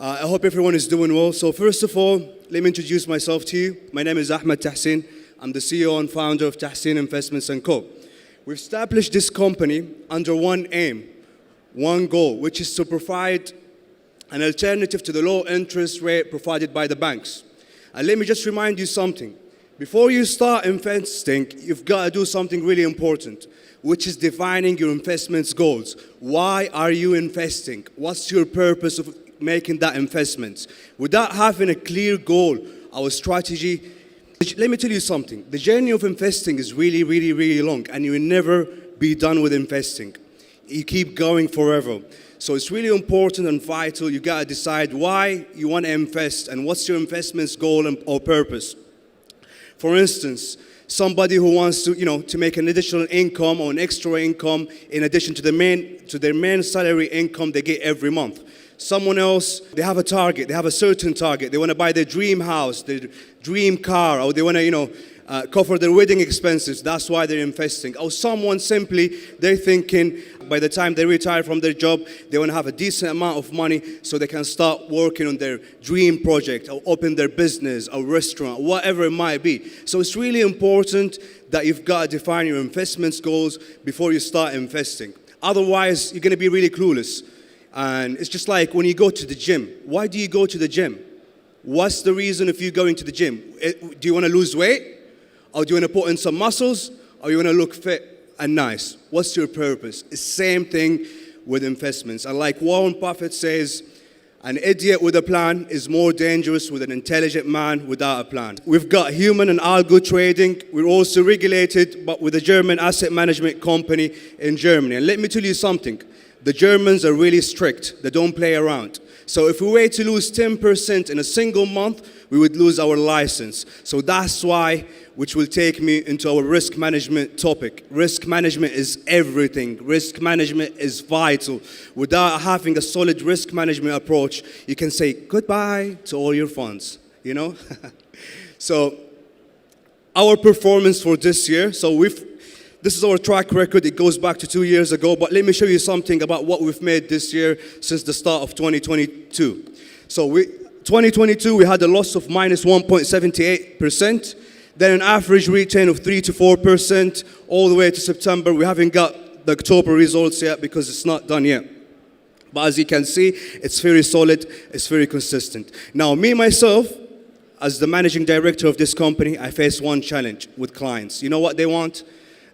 I hope everyone is doing well. So first of all, let me introduce myself to you. My name is Ahmed Tahsin. I'm the CEO and founder of Tahsin Investments & Co. We've established this company under one aim, one goal, which is to provide an alternative to the low interest rate provided by the banks. And let me just remind you something. Before you start investing, you've got to do something really important, which is defining your investment's goals. Why are you investing? What's your purpose of making that investment? Without having a clear goal, our strategy, let me tell you something. The journey of investing is really long, and you will never be done with investing. You keep going forever. So it's really important and vital. You got to decide why you want to invest and what's your investment's goal or purpose. For instance, somebody who wants to make an additional income or an extra income in addition to their main salary income they get every month. Someone else, they have a target, they have a certain target. They want to buy their dream house, their dream car, or they want to, cover their wedding expenses. That's why they're investing. Or someone simply, they're thinking by the time they retire from their job, they want to have a decent amount of money so they can start working on their dream project or open their business or restaurant, whatever it might be. So it's really important that you've got to define your investment goals before you start investing. Otherwise, you're going to be really clueless. And it's just like when you go to the gym. Why do you go to the gym? What's the reason if you're going to the gym? Do you want to lose weight? Or do you want to put in some muscles? Or you want to look fit and nice? What's your purpose? It's the same thing with investments. And like Warren Buffett says, an idiot with a plan is more dangerous than an intelligent man without a plan. We've got human and algo trading. We're also regulated, but with a German asset management company in Germany. And let me tell you something. The Germans are really strict. They don't play around. So if we were to lose 10% in a single month, we would lose our license. So that's why, which will take me into our risk management topic. Risk management is everything. Risk management is vital. Without having a solid risk management approach, you can say goodbye to all your funds, So our performance for this year, this is our track record. It goes back to 2 years ago. But let me show you something about what we've made this year since the start of 2022. So 2022, we had a loss of minus 1.78%. Then an average return of 3 to 4% all the way to September. We haven't got the October results yet because it's not done yet. But as you can see, it's very solid. It's very consistent. Now, myself, as the managing director of this company, I face one challenge with clients. You know what they want?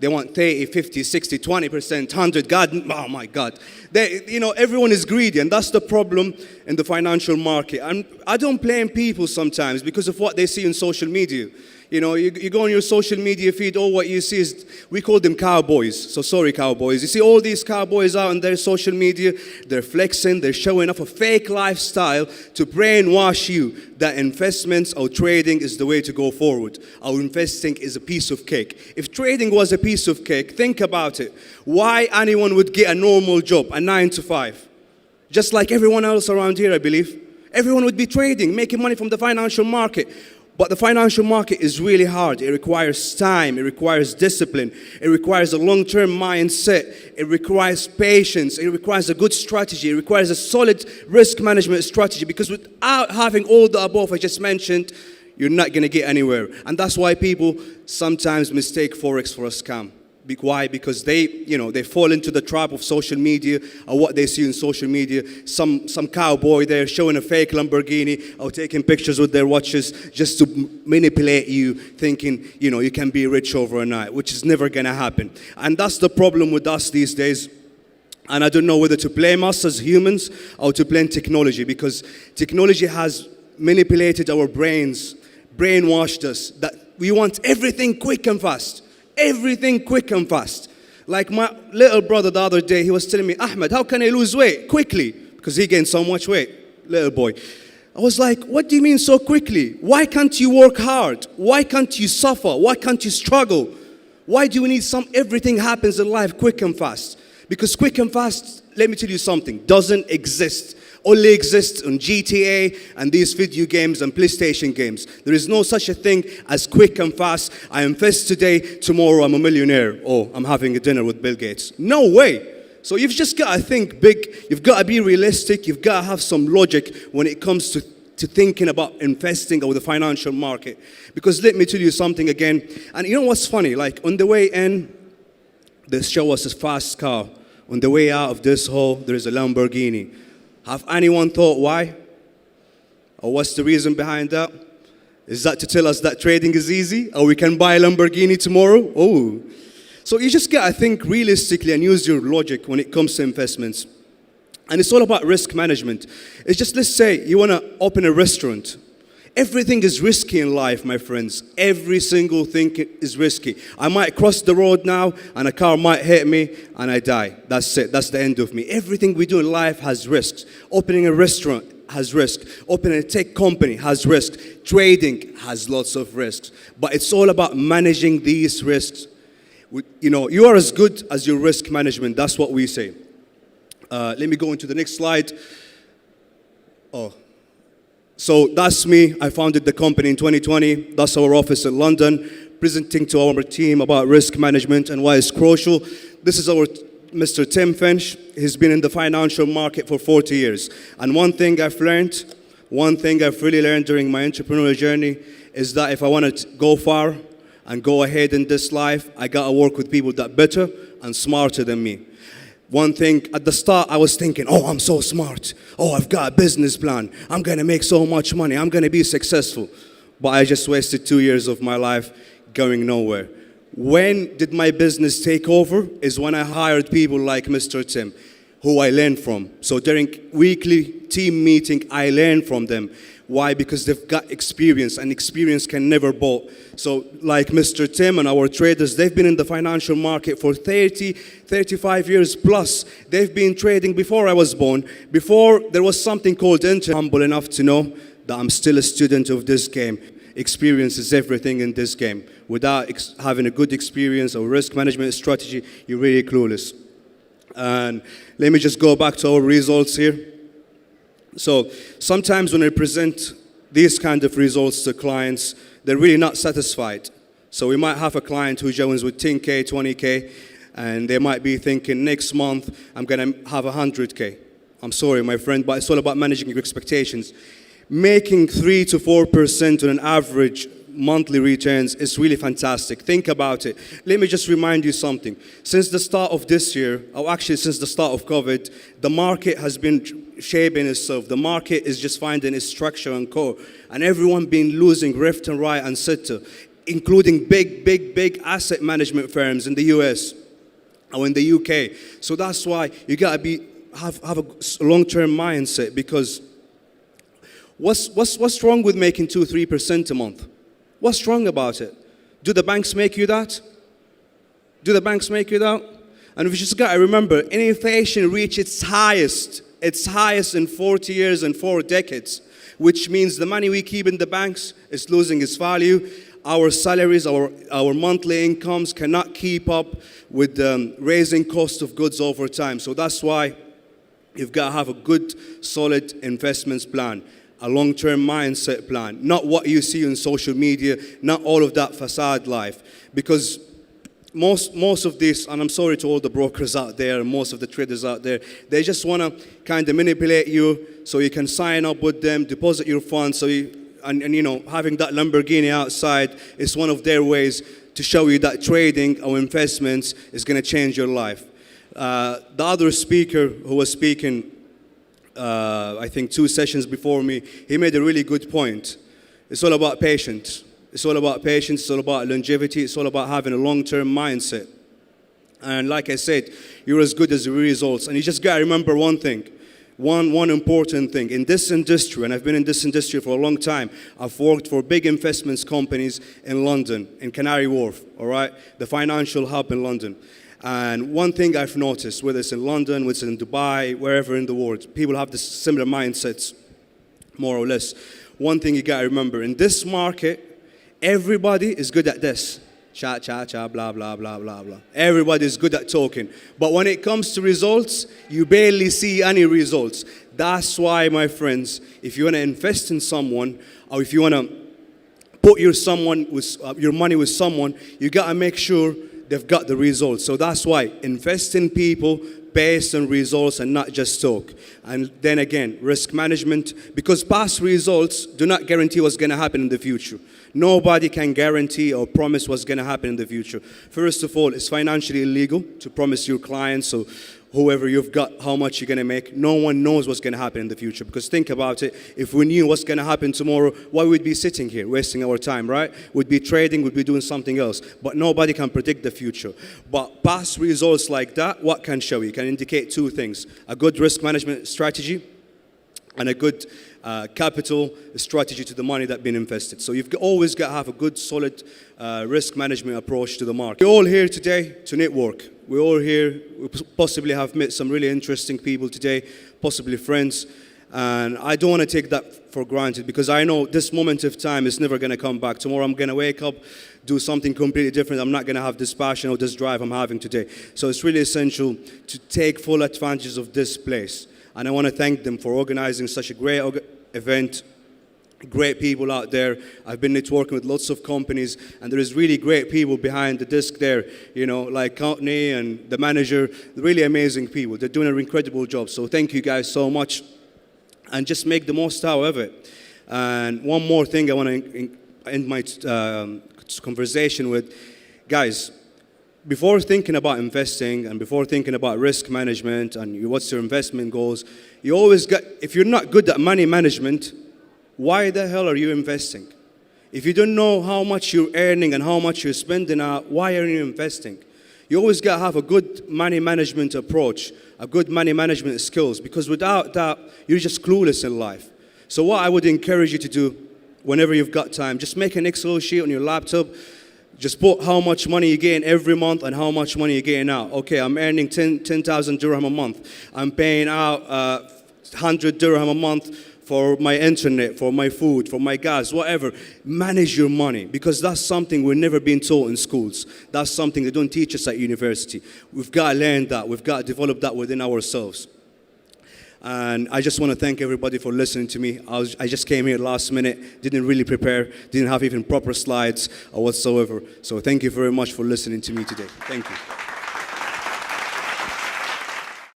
They want 30, 50, 60, 20%, 100, oh my God. Everyone is greedy, and that's the problem in the financial market. And I don't blame people sometimes because of what they see on social media. You go on your social media feed, all what you see is, we call them cowboys. So sorry, cowboys. You see all these cowboys out on their social media, they're flexing, they're showing off a fake lifestyle to brainwash you that investments or trading is the way to go forward. Or investing is a piece of cake. If trading was a piece of cake, think about it. Why anyone would get a normal job, a 9 to 5? Just like everyone else around here, I believe. Everyone would be trading, making money from the financial market. But the financial market is really hard. It requires time. It requires discipline. It requires a long-term mindset. It requires patience. It requires a good strategy. It requires a solid risk management strategy, because without having all the above I just mentioned, you're not going to get anywhere. And that's why people sometimes mistake Forex for a scam. Why? Because they fall into the trap of social media or what they see on social media. Some cowboy there showing a fake Lamborghini or taking pictures with their watches just to manipulate you, thinking, you can be rich overnight, which is never going to happen. And that's the problem with us these days. And I don't know whether to blame us as humans or to blame technology, because technology has manipulated our brains, brainwashed us that we want everything quick and fast. Everything quick and fast. Like my little brother the other day, he was telling me, Ahmed, how can I lose weight quickly? Because he gained so much weight, little boy. I was like, what do you mean so quickly? Why can't you work hard? Why can't you suffer? Why can't you struggle? Why do you need everything happens in life quick and fast? Because quick and fast, let me tell you something, doesn't exist. Only exists on GTA and these video games and PlayStation games. There is no such a thing as quick and fast. I invest today, tomorrow I'm a millionaire, or I'm having a dinner with Bill Gates. No way. So you've just got to think big, you've got to be realistic, you've got to have some logic when it comes to thinking about investing or the financial market. Because let me tell you something again, and you know what's funny, like on the way in, they show us a fast car. On the way out of this hall, there's a Lamborghini. Have anyone thought why? Or what's the reason behind that? Is that to tell us that trading is easy? Or we can buy a Lamborghini tomorrow? Oh. So you just gotta think realistically and use your logic when it comes to investments. And it's all about risk management. It's just, let's say you wanna open a restaurant. Everything is risky in life, my friends. Every single thing is risky. I might cross the road now and a car might hit me and I die. That's it, that's the end of me. Everything we do in life has risks. Opening a restaurant has risk. Opening a tech company has risk. Trading has lots of risks. But it's all about managing these risks. You know, you are as good as your risk management. That's what we say. Let me go into the next slide. So that's me. I founded the company in 2020. That's our office in London, presenting to our team about risk management and why it's crucial. This is our Mr. Tim Finch. He's been in the financial market for 40 years. And one thing I've really learned during my entrepreneurial journey is that if I want to go far and go ahead in this life, I got to work with people that are better and smarter than me. One thing, at the start, I was thinking, oh, I'm so smart. Oh, I've got a business plan. I'm going to make so much money. I'm going to be successful. But I just wasted 2 years of my life going nowhere. When did my business take over? Is when I hired people like Mr. Tim, who I learned from. So during weekly team meeting, I learned from them. Why? Because they've got experience, and experience can never bought. So like Mr. Tim and our traders, they've been in the financial market for 30, 35 years plus. They've been trading before I was born. Before there was something called internet. Humble enough to know that I'm still a student of this game. Experience is everything in this game. Without having a good experience or risk management strategy, you're really clueless. And let me just go back to our results here. So sometimes when I present these kind of results to clients, they're really not satisfied. So we might have a client who joins with 10K, 20K, and they might be thinking next month I'm going to have 100K. I'm sorry, my friend, but it's all about managing your expectations. Making 3 to 4% on an average monthly returns is really fantastic. Think about it. Let me just remind you something. Since the start of this year, or actually since the start of COVID, the market has been shaping itself. The market is just finding its structure and core. And everyone been losing left and right and center, including big asset management firms in the US or in the UK. So that's why you gotta have a long-term mindset, because what's wrong with making 2-3% a month? What's wrong about it? Do the banks make you that? Do the banks make you that? And we just got to remember, inflation reached its highest in 40 years and 4 decades, which means the money we keep in the banks is losing its value. Our salaries, our monthly incomes cannot keep up with the raising cost of goods over time. So that's why you've got to have a good, solid investments plan. A long-term mindset plan, not what you see on social media, not all of that facade life. Because most of this, and I'm sorry to all the brokers out there and most of the traders out there, they just want to kind of manipulate you so you can sign up with them, deposit your funds, and you know, having that Lamborghini outside is one of their ways to show you that trading or investments is going to change your life. The other speaker who was speaking, I think 2 sessions before me, he made a really good point. It's all about patience. It's all about patience, it's all about longevity, it's all about having a long-term mindset. And like I said, you're as good as your results. And you just gotta remember one thing, one important thing. In this industry, and I've been in this industry for a long time, I've worked for big investments companies in London, in Canary Wharf, all right? The financial hub in London. And one thing I've noticed, whether it's in London, whether it's in Dubai, wherever in the world, people have this similar mindsets, more or less. One thing you gotta remember, in this market, everybody is good at this. Cha, cha, cha, blah, blah, blah, blah, blah. Everybody is good at talking. But when it comes to results, you barely see any results. That's why, my friends, if you wanna invest in someone, or if you wanna put your money with someone, you gotta make sure they've got the results. So that's why invest in people, based on results and not just talk. And then again, risk management, because past results do not guarantee what's going to happen in the future. Nobody can guarantee or promise what's going to happen in the future. First of all, it's financially illegal to promise your clients or whoever you've got how much you're going to make. No one knows what's going to happen in the future. Because think about it, if we knew what's going to happen tomorrow, why would we be sitting here wasting our time, right? We'd be trading, we'd be doing something else. But nobody can predict the future. But past results like that, what can show you? Can indicate two things: a good risk management strategy and a good capital strategy to the money that's been invested. So you've always got to have a good, solid risk management approach to the market. We're all here today to network. We're all here, we possibly have met some really interesting people today, possibly friends. And I don't want to take that for granted, because I know this moment of time is never going to come back. Tomorrow I'm going to wake up, do something completely different. I'm not going to have this passion or this drive I'm having today. So it's really essential to take full advantage of this place. And I want to thank them for organizing such a great event. Great people out there. I've been networking with lots of companies, and there is really great people behind the desk there, you know, like Courtney and the manager, really amazing people. They're doing an incredible job. So thank you guys so much, and just make the most out of it. And one more thing I want to end my conversation with. Guys, before thinking about investing and before thinking about risk management and what's your investment goals, you always got, if you're not good at money management, why the hell are you investing? If you don't know how much you're earning and how much you're spending out, why are you investing? You always got to have a good money management approach, a good money management skills, because without that, you're just clueless in life. So what I would encourage you to do, whenever you've got time, just make an Excel sheet on your laptop. Just put how much money you gain every month and how much money you gain out. Okay, I'm earning 10,000 dirham a month. I'm paying out 100 dirham a month for my internet, for my food, for my gas, whatever. Manage your money, because that's something we've never been taught in schools. That's something they don't teach us at university. We've got to learn that. We've got to develop that within ourselves. And I just want to thank everybody for listening to me. I just came here last minute, didn't really prepare, didn't have even proper slides or whatsoever. So thank you very much for listening to me today. Thank you.